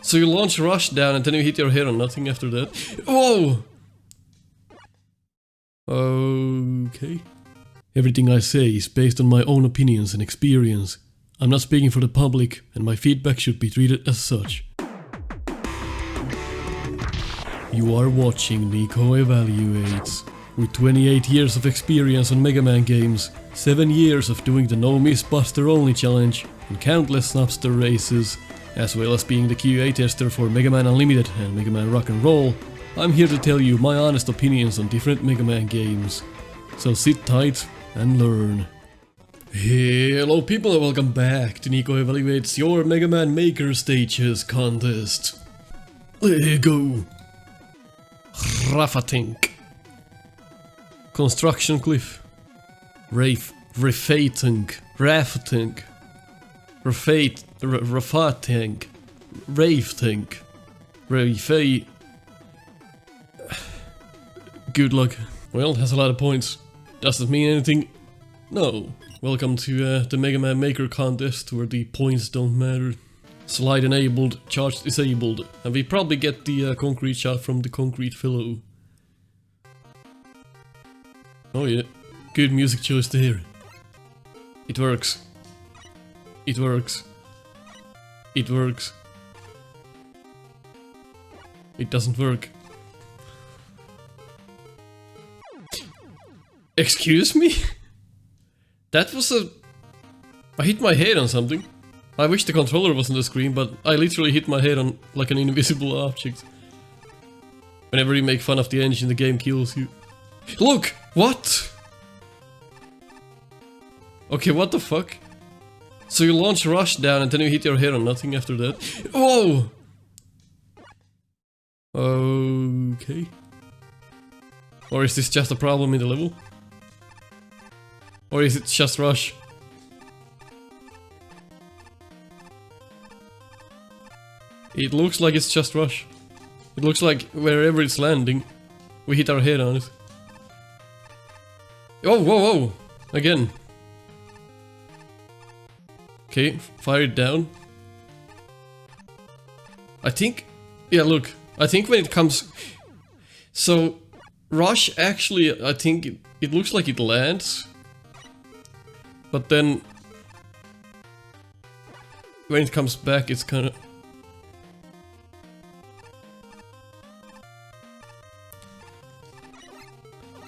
So you launch rush down and then you hit your head on nothing after that. Whoa! Okay. Everything I say is based on my own opinions and experience. I'm not speaking for the public, and my feedback should be treated as such. You are watching Nico Evaluates. With 28 years of experience on Mega Man games, 7 years of doing the No Miss Buster Only challenge, and countless Snupster Races, as well as being the QA tester for Mega Man Unlimited and Mega Man Rock and Roll, I'm here to tell you my honest opinions on different Mega Man games. So sit tight and learn. Hello people and welcome back to Nico Evaluates, your Mega Man Maker Stages contest. Let's go! Rafat. Construction Cliff. Rafat. Good luck. Well, it has a lot of points. Does it mean anything? No. Welcome to the Mega Man Maker contest where the points don't matter. Slide enabled, charge disabled, and we probably get the concrete shot from the concrete fellow. Oh yeah, good music choice there. It works. It works. It works. It doesn't work. Excuse me? That was a... I hit my head on something. I wish the controller was on the screen, but I literally hit my head on like an invisible object. Whenever you make fun of the engine, the game kills you. Look! What? Okay, what the fuck? So you launch rush down and then you hit your head on nothing after that. Whoa! Okay. Or is this just a problem in the level? Or is it just rush? It looks like it's just rush. It looks like wherever it's landing, we hit our head on it. Oh, whoa, whoa! Again. Okay, fire it down. I think... Yeah, look. I think when it comes... So, rush actually, I think it looks like it lands. But then... when it comes back, it's kinda...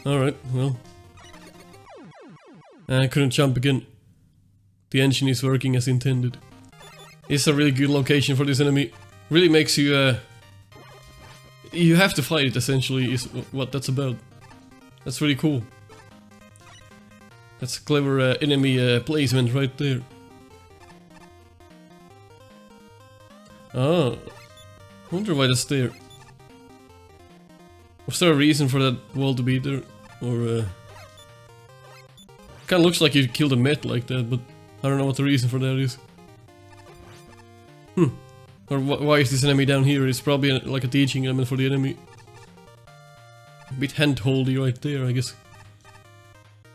Alright, well... I couldn't jump again. The engine is working as intended. It's a really good location for this enemy. Really makes you you have to fight it essentially, is what that's about. That's really cool. That's a clever enemy placement right there. Ah, I wonder why that's there. Was there a reason for that wall to be there? Or kinda looks like you killed a Met like that, but I don't know what the reason for that is. Or why is this enemy down here? It's probably like a teaching element for the enemy. A bit hand-holdy right there, I guess.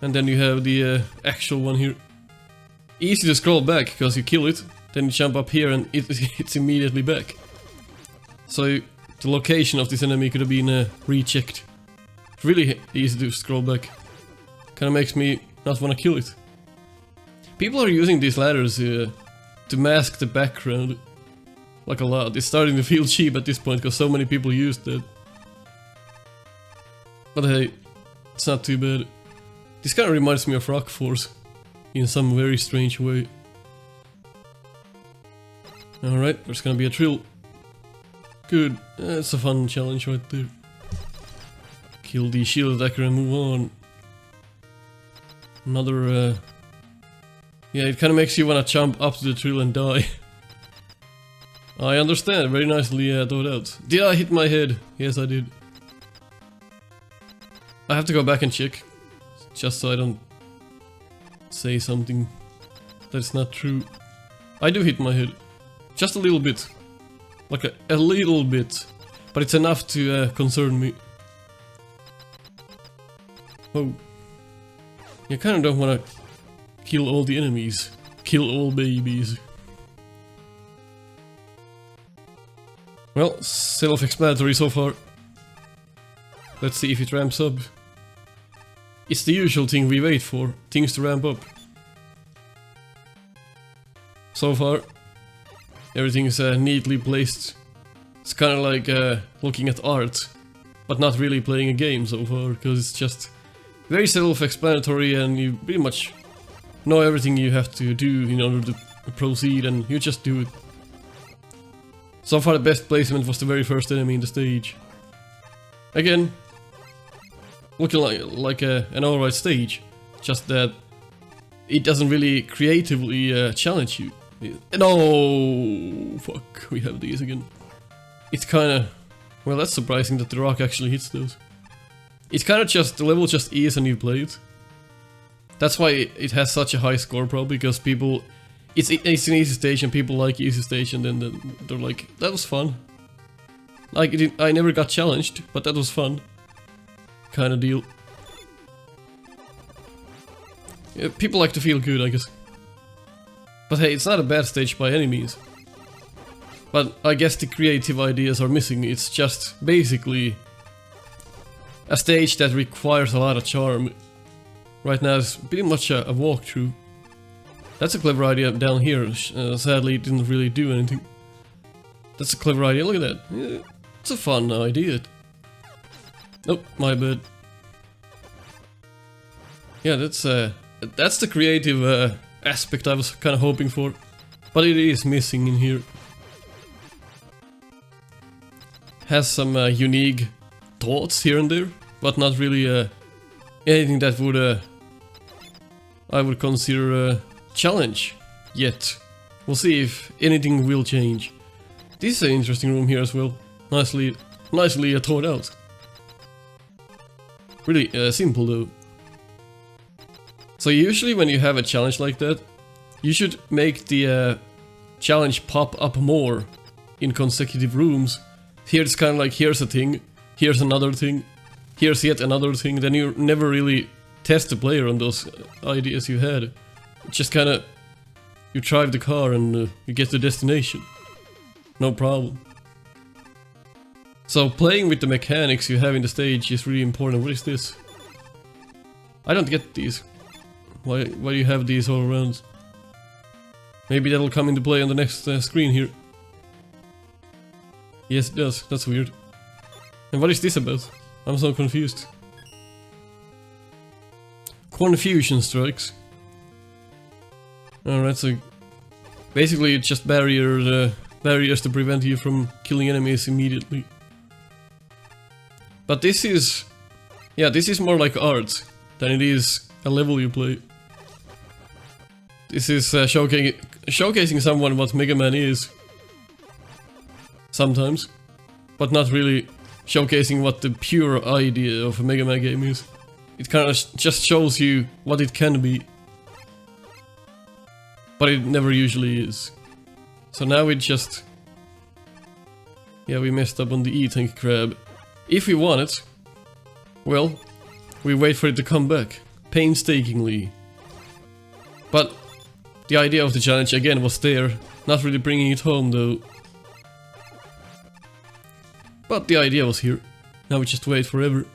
And then you have the actual one here. Easy to scroll back, because you kill it, then you jump up here and it's immediately back. So the location of this enemy could have been rechecked. Really easy to scroll back. Kinda makes me not wanna kill it. People are using these ladders to mask the background. Like a lot. It's starting to feel cheap at this point because so many people use that. But hey, it's not too bad. This kinda reminds me of Rock Force in some very strange way. Alright, there's gonna be a trill. Good. It's a fun challenge right there. Kill the shield attacker and move on. Another yeah, it kinda makes you wanna jump up to the trill and die. I understand, very nicely thought out. Did I hit my head? Yes, I did. I have to go back and check, just so I don't say something that's not true. I do hit my head. Just a little bit. Like a little bit. But it's enough to concern me. Oh. You kinda don't wanna kill all the enemies. Kill all babies. Well, self-explanatory so far. Let's see if it ramps up. It's the usual thing we wait for, things to ramp up. So far, everything is neatly placed. It's kind of like looking at art, but not really playing a game so far, because it's just very self-explanatory and you pretty much know everything you have to do in order to proceed, and you just do it. So far the best placement was the very first enemy in the stage. Again, looking like an alright stage, just that it doesn't really creatively challenge you. No, fuck, we have these again. It's kinda... well, that's surprising that the rock actually hits those. It's kinda just... the level just is a new play it. That's why it has such a high score probably, because people... It's an easy stage and people like easy stage, and then they're like, that was fun. Like, I never got challenged, but that was fun. Kinda deal. Yeah, people like to feel good, I guess. But hey, it's not a bad stage by any means. But I guess the creative ideas are missing. It's just basically a stage that requires a lot of charm. Right now it's pretty much a walkthrough. That's a clever idea down here. Sadly it didn't really do anything. That's a clever idea, look at that. Yeah, it's a fun idea. Nope, my bad. Yeah, that's the creative aspect I was kind of hoping for. But it is missing in here. Has some unique thoughts here and there, but not really anything that would I would consider a challenge yet. We'll see if anything will change. This is an interesting room here as well. Nicely thought out. Really simple though. So usually when you have a challenge like that, you should make the challenge pop up more in consecutive rooms. Here it's kind of like, here's a thing, here's another thing, here's yet another thing. Then you never really test the player on those ideas you had. It's just kind of, you drive the car and you get to the destination. No problem. So playing with the mechanics you have in the stage is really important. What is this? I don't get these. Why do you have these all around? Maybe that'll come into play on the next screen here. Yes, it does. That's weird. And what is this about? I'm so confused. Confusion strikes. Alright, so basically it's just barriers to prevent you from killing enemies immediately. But this is... yeah, this is more like art than it is a level you play. This is showcasing someone what Mega Man is. Sometimes. But not really showcasing what the pure idea of a Mega Man game is. It kind of just shows you what it can be. But it never usually is. So now we just... yeah, we messed up on the E-Tank crab. If we want it, well, we wait for it to come back. Painstakingly. But the idea of the challenge again was there. Not really bringing it home though. But the idea was here. Now we just wait forever.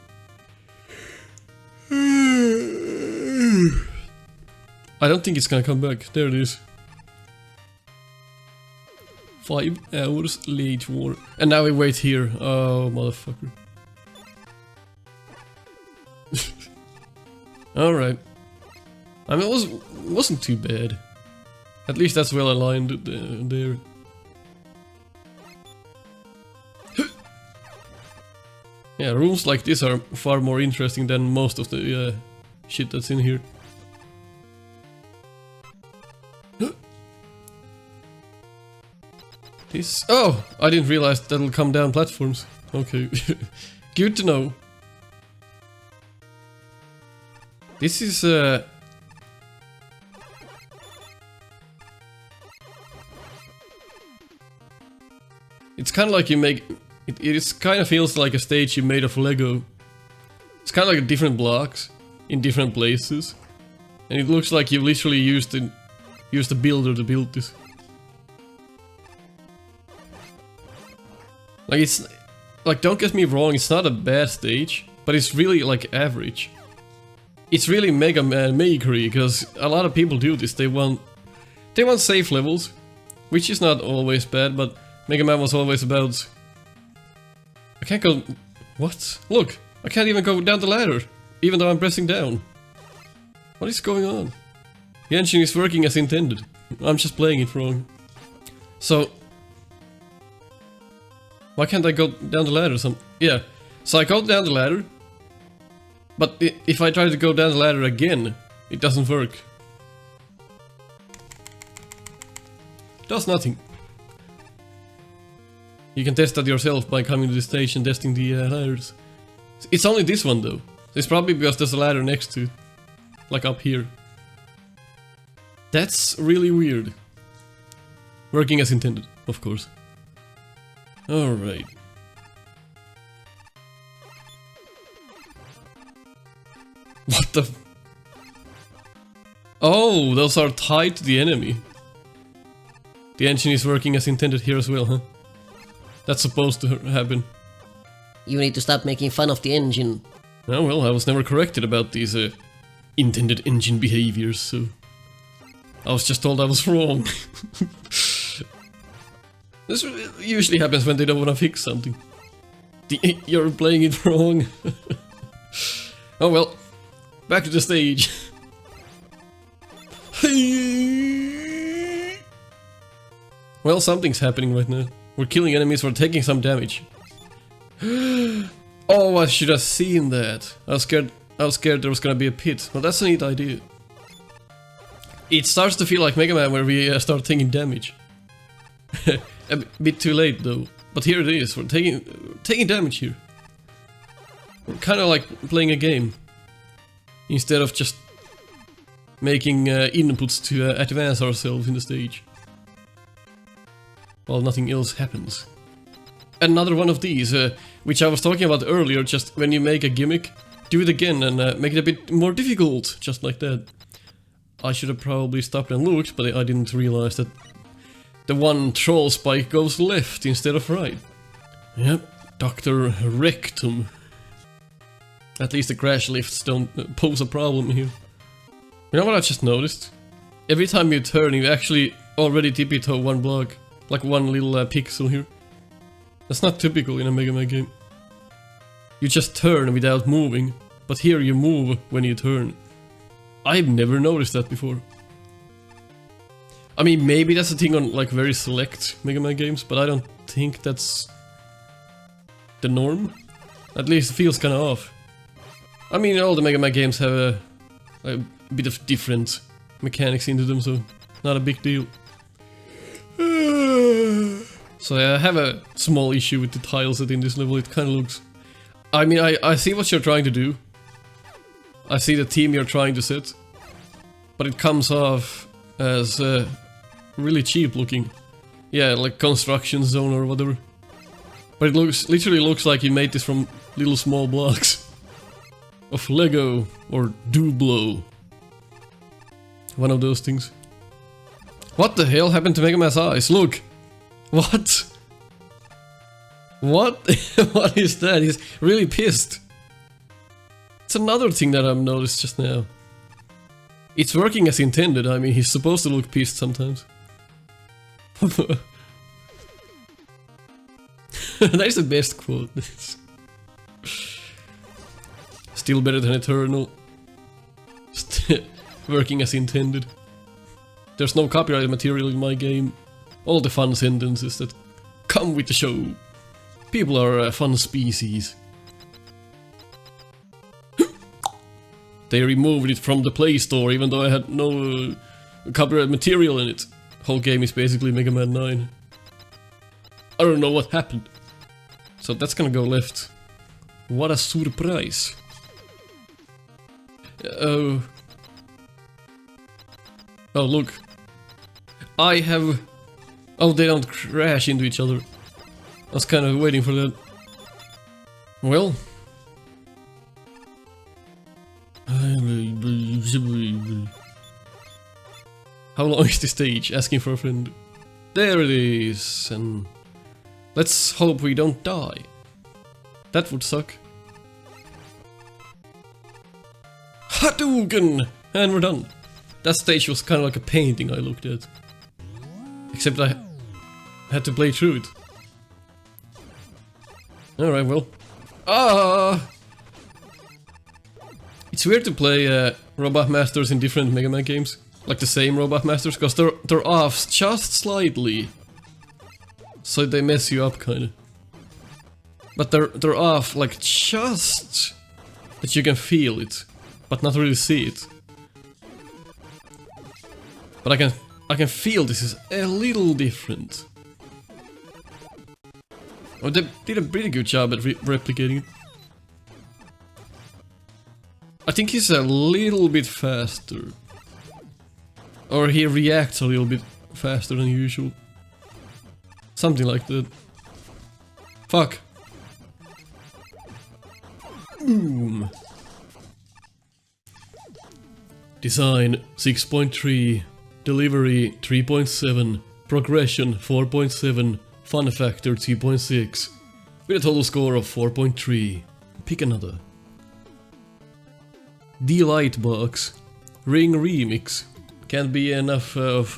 I don't think it's gonna come back. There it is. 5 hours later. And now we wait here. Oh, motherfucker. Alright. I mean, it wasn't too bad. At least that's well aligned there. Yeah, rooms like this are far more interesting than most of the shit that's in here. This... oh! I didn't realize that'll come down platforms. Okay. Good to know. This is it's kind of like you make... it kind of feels like a stage you made of Lego. It's kind of like different blocks in different places. And it looks like you literally used the builder to build this. Like, it's... Like, don't get me wrong, it's not a bad stage, but it's really, like, average. It's really Mega Man makery, because a lot of people do this. They want safe levels, which is not always bad, but Mega Man was always about... I can't go... What? Look! I can't even go down the ladder, even though I'm pressing down. What is going on? The engine is working as intended. I'm just playing it wrong. So... Why can't I go down the ladder? Yeah. So I go down the ladder. But if I try to go down the ladder again, it doesn't work. Does nothing. You can test that yourself by coming to the station testing the ladders. It's only this one though. It's probably because there's a ladder next to it. Like up here. That's really weird. Working as intended, of course. Alright. What the... Oh, those are tied to the enemy. The engine is working as intended here as well, huh? That's supposed to happen. You need to stop making fun of the engine. Oh well, I was never corrected about these intended engine behaviors, so... I was just told I was wrong. This usually happens when they don't want to fix something. You're playing it wrong. Oh well, back to the stage. Well, something's happening right now. We're killing enemies, we're taking some damage. Oh, I should have seen that. I was scared there was gonna be a pit. Well, that's a neat idea. It starts to feel like Mega Man where we start taking damage. A bit too late though, but here it is. We're taking damage here. We're kind of like playing a game instead of just making inputs to advance ourselves in the stage. While nothing else happens. Another one of these, which I was talking about earlier. Just when you make a gimmick, do it again and make it a bit more difficult, just like that. I should have probably stopped and looked, but I didn't realize that the one troll spike goes left instead of right. Yep, Dr. Rectum. At least the crash lifts don't pose a problem here. You know what I just noticed? Every time you turn, you actually already tippy-toe one block. Like one little pixel here. That's not typical in a Mega Man game. You just turn without moving, but here you move when you turn. I've never noticed that before. I mean, maybe that's a thing on like very select Mega Man games, but I don't think that's the norm. At least it feels kinda off. I mean, all the Mega Man games have a bit of different mechanics into them, so not a big deal. So I have a small issue with the tiles that in this level. It kinda looks... I mean, I see what you're trying to do. I see the theme you're trying to set. But it comes off as really cheap looking. Yeah, like construction zone or whatever. But it literally looks like you made this from little small blocks of Lego or Dublo. One of those things. What the hell happened to Mega Man's eyes? Look! What? What? What is that? He's really pissed. It's another thing that I've noticed just now. It's working as intended. I mean, he's supposed to look pissed sometimes. That's the best quote. Still better than Eternal. Working as intended. There's no copyright material in my game. All the fun sentences that come with the show. People are a fun species. They removed it from the Play Store even though I had no copyright material in it. Whole game is basically Mega Man 9. I don't know what happened. So that's gonna go left. What a surprise. Oh, look. I have... Oh, they don't crash into each other. I was kind of waiting for that. Well. How long is the stage? Asking for a friend. There it is. And Let's hope we don't die. That would suck. Hadouken! And we're done. That stage was kind of like a painting I looked at. Except I had to play through it. Alright, well. Ah! It's weird to play Robot Masters in different Mega Man games. Like the same Robot Masters, because they're off just slightly. So they mess you up, kinda. But they're off like just that you can feel it, but not really see it. But I can feel this is a little different. Oh, they did a pretty good job at replicating it. I think he's a little bit faster. Or he reacts a little bit faster than usual. Something like that. Fuck. Boom. Design 6.3. Delivery 3.7. Progression 4.7. Fun factor 2.6. With a total score of 4.3. Pick another. The Lightbox. Ring Remix. Can't be enough of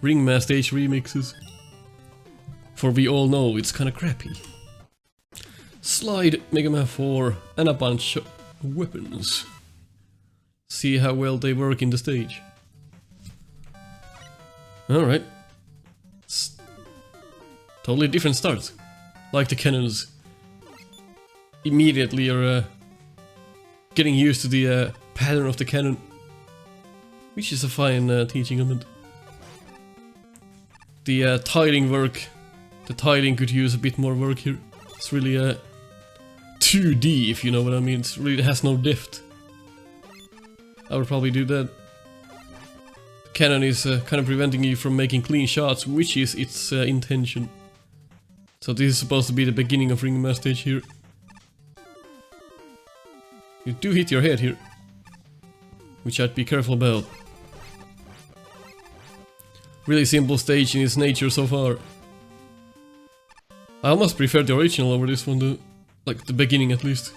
Ringman stage remixes. For we all know it's kinda crappy. Slide Mega Man 4 and a bunch of weapons. See how well they work in the stage. Alright. Totally different start. Like the cannons. Immediately you're getting used to the pattern of the cannon. Which is a fine teaching element. The tiling work. The tiling could use a bit more work here. It's really 2D, if you know what I mean. It really has no depth. I would probably do that. The cannon is kind of preventing you from making clean shots, which is its intention. So this is supposed to be the beginning of Ringman stage here. You do hit your head here, which I'd be careful about. Really simple stage in its nature so far. I almost prefer the original over this one, though. Like the beginning at least.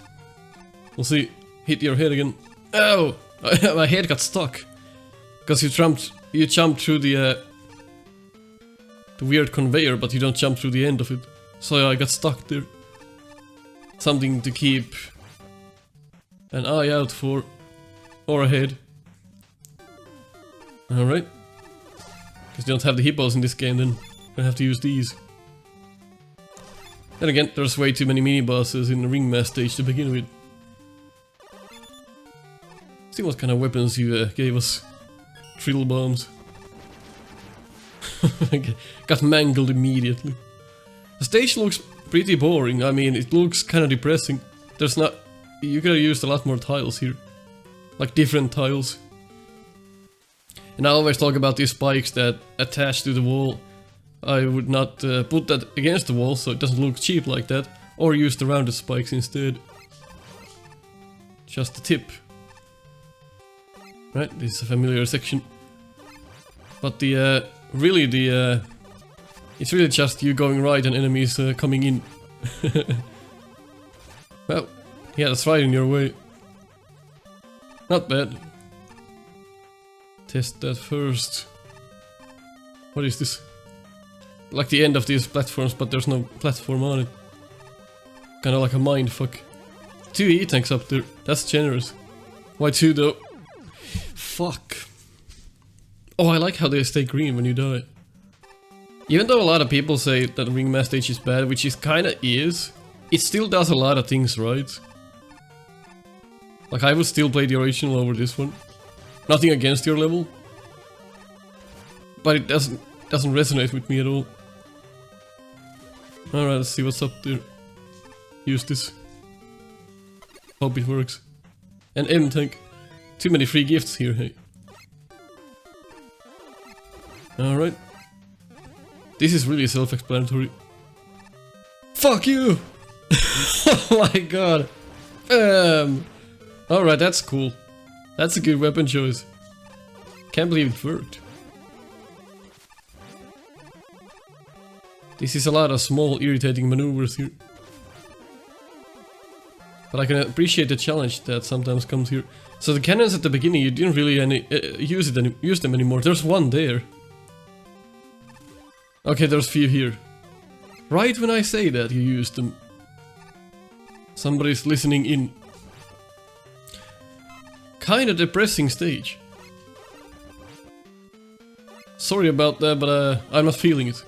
We'll see. Hit your head again. Ow! My head got stuck. Because you jumped through the weird conveyor, but you don't jump through the end of it. So I got stuck there. Something to keep an eye out for. Or a head. Alright. Because you don't have the hippos in this game, then I have to use these. Then again, there's way too many mini-bosses in the Ringman stage to begin with. See what kind of weapons you gave us. Drill bombs. Got mangled immediately. The stage looks pretty boring. I mean, it looks kind of depressing. There's not... You could have used a lot more tiles here. Like different tiles. And I always talk about these spikes that attach to the wall. I would not put that against the wall so it doesn't look cheap like that. Or use the rounded spikes instead. Just the tip. Right, this is a familiar section. But the, really the, it's really just you going right and enemies coming in. Well, yeah, that's right in your way. Not bad. Test that first. What is this? Like the end of these platforms, but there's no platform on it. Kinda like a mindfuck. 2 E-tanks up there. That's generous. Why 2 though? Fuck. Oh, I like how they stay green when you die. Even though a lot of people say that Ringman stage is bad, which it kinda is, it still does a lot of things right. Like I would still play the original over this one. Nothing against your level. But it doesn't resonate with me at all. Alright, let's see what's up there. Use this. Hope it works. An M-tank. Too many free gifts here, hey. Alright. This is really self-explanatory. Fuck you! Oh my god. Alright, that's cool. That's a good weapon choice. Can't believe it worked. This is a lot of small irritating maneuvers here. But I can appreciate the challenge that sometimes comes here. So the cannons at the beginning, you didn't really use them anymore. There's one there. Okay, there's few here. Right when I say that, you use them. Somebody's listening in. Kinda depressing stage. Sorry about that, but I'm not feeling it.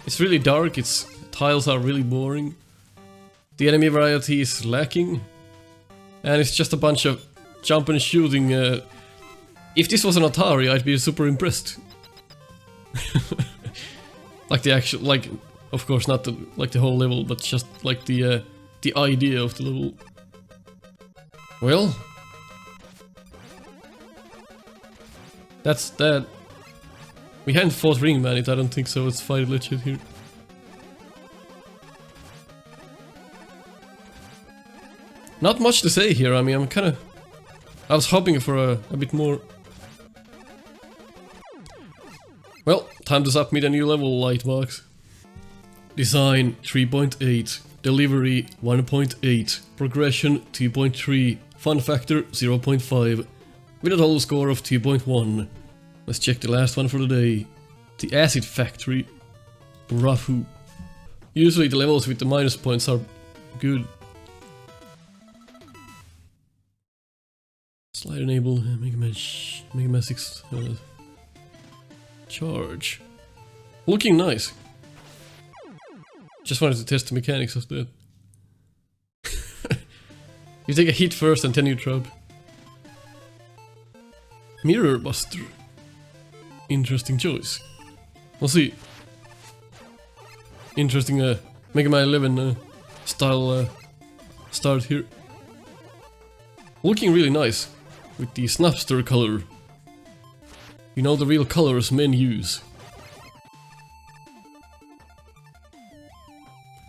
It's really dark, its tiles are really boring. The enemy variety is lacking. And it's just a bunch of jump and shooting. If this was an Atari, I'd be super impressed. Like the actual, like, of course not the whole level, but just like the idea of the level. Well, that's that. We hadn't fought Ringman yet, I don't think so. Let's fight legit here. Not much to say here. I mean, I was hoping for a bit more. Well, time to submit a new level, Lightbox. Design 3.8, delivery 1.8, progression 2.3, fun factor 0.5, with a total score of 2.1. Let's check the last one for the day. The Acid Factory. Rafu. Usually the levels with the minus points are good. Slide enable, Mega Man 6 charge. Looking nice. Just wanted to test the mechanics of that. You take a hit first and then you drop. Mirror Buster. Interesting choice. We'll see. Interesting Mega Man 11 style start here. Looking really nice. With the Snupster color. You know, the real colors men use.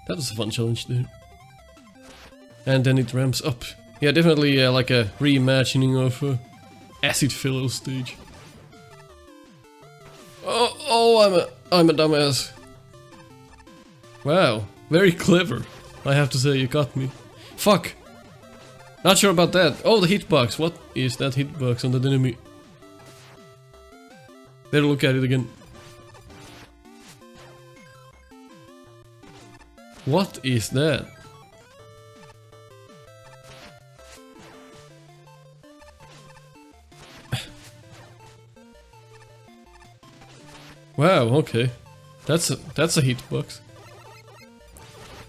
That was a fun challenge there. And then it ramps up. Yeah, definitely like a reimagining of Acid Fellow stage. Oh, I'm a dumbass. Wow, very clever. I have to say, you got me. Fuck. Not sure about that. Oh, the hitbox. What is that hitbox on the enemy? Better look at it again. What is that? Wow, okay. That's a hitbox.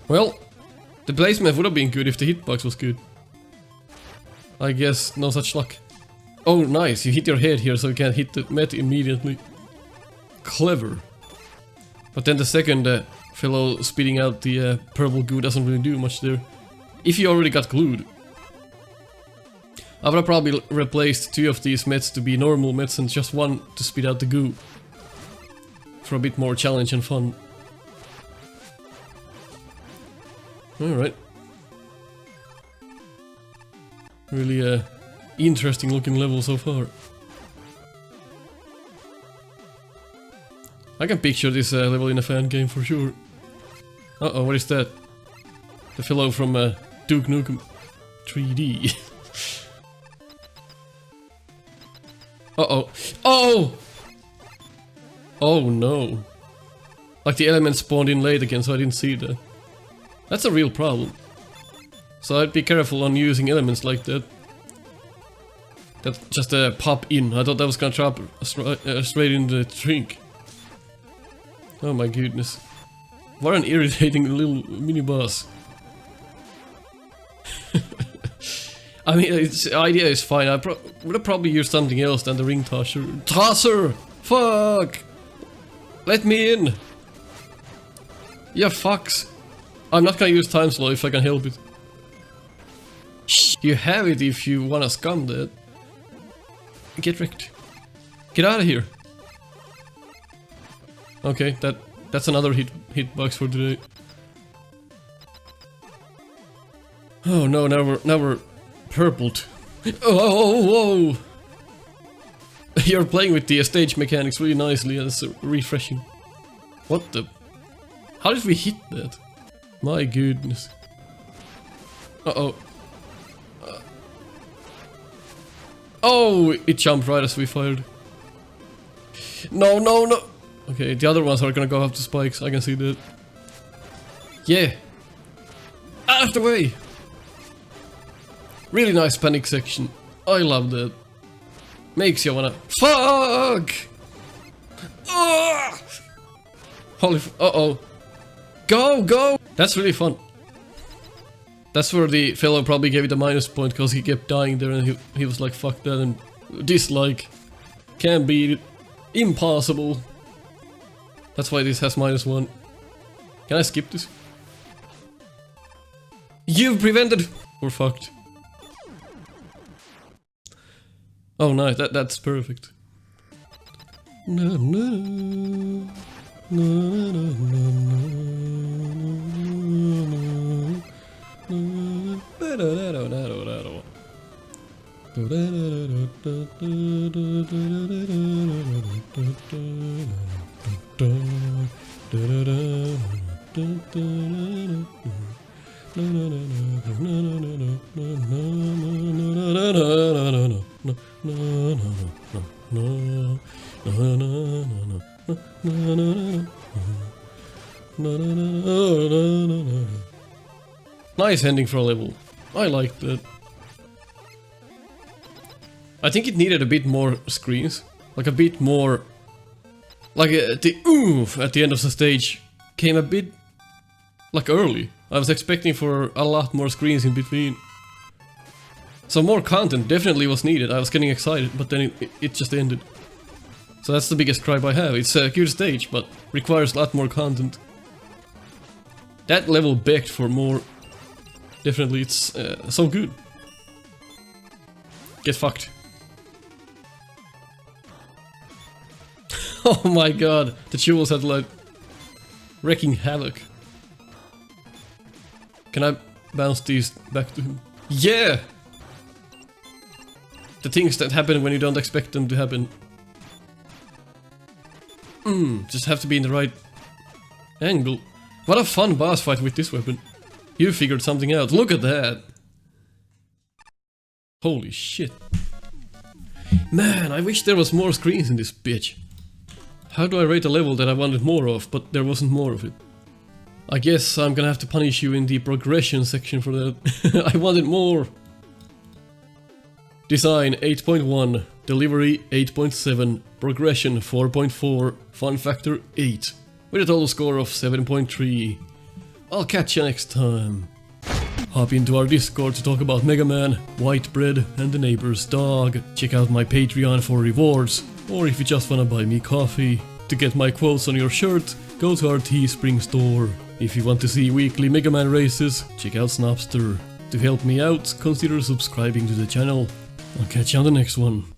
Well, the placement would have been good if the hitbox was good. I guess no such luck. Oh, nice. You hit your head here so you can't hit the met immediately. Clever. But then the second fellow spitting out the purple goo doesn't really do much there. If you already got glued. I would have probably replaced 2 of these mets to be normal mets and just 1 to spit out the goo. For a bit more challenge and fun. Alright. Really interesting looking level so far. I can picture this level in a fan game for sure. Uh-oh, what is that? The fellow from Duke Nukem 3D. Uh-oh. Oh! Oh no. Like the elements spawned in late again, so I didn't see that. That's a real problem. So I'd be careful on using elements like that. That just pop in. I thought that was gonna drop straight in the drink. Oh my goodness. What an irritating little mini boss. I mean, the idea is fine. I would have probably used something else than the ring tosser. Tosser! Fuck! Let me in! Yeah, fucks. I'm not gonna use time slow if I can help it. Shh, you have it if you wanna scum that. Get wrecked. Get out of here. Okay, that's another hitbox for today. Oh no, now we're purpled. Oh, whoa! You're playing with the stage mechanics really nicely. That's refreshing. What the? How did we hit that? My goodness. Uh-oh. Oh, it jumped right as we fired. No, no, no. Okay, the other ones are gonna go up to spikes. I can see that. Yeah. Out of the way. Really nice panic section. I love that. Makes you wanna fuck. Holy uh-oh. Go, go. That's really fun. That's where the fellow probably gave it a minus point because he kept dying there and he was like fuck that and dislike. Can't beat it. Impossible. That's why this has -1. Can I skip this? You've prevented. We're fucked. Oh nice, that's perfect. No, no, no, no, Nice ending for a level. I like that. I think it needed a bit more screens. Like a bit more... Like the oomph at the end of the stage came a bit... like early. I was expecting for a lot more screens in between. So more content definitely was needed. I was getting excited, but then it just ended. So that's the biggest gripe I have. It's a good stage, but requires a lot more content. That level begged for more. Definitely, it's so good. Get fucked. Oh my god, the jewel satellite wreaking havoc. Can I bounce these back to him? Yeah! The things that happen when you don't expect them to happen. Just have to be in the right angle. What a fun boss fight with this weapon. You figured something out. Look at that! Holy shit. Man, I wish there was more screens in this bitch. How do I rate a level that I wanted more of, but there wasn't more of it? I guess I'm gonna have to punish you in the progression section for that. I wanted more! Design 8.1, delivery 8.7, progression 4.4, fun factor 8, with a total score of 7.3. I'll catch you next time. Hop into our Discord to talk about Mega Man, White Bread, and the neighbor's dog. Check out my Patreon for rewards, or if you just wanna buy me coffee. To get my quotes on your shirt, go to our Teespring store. If you want to see weekly Mega Man races, check out Snupster. To help me out, consider subscribing to the channel. I'll catch you on the next one.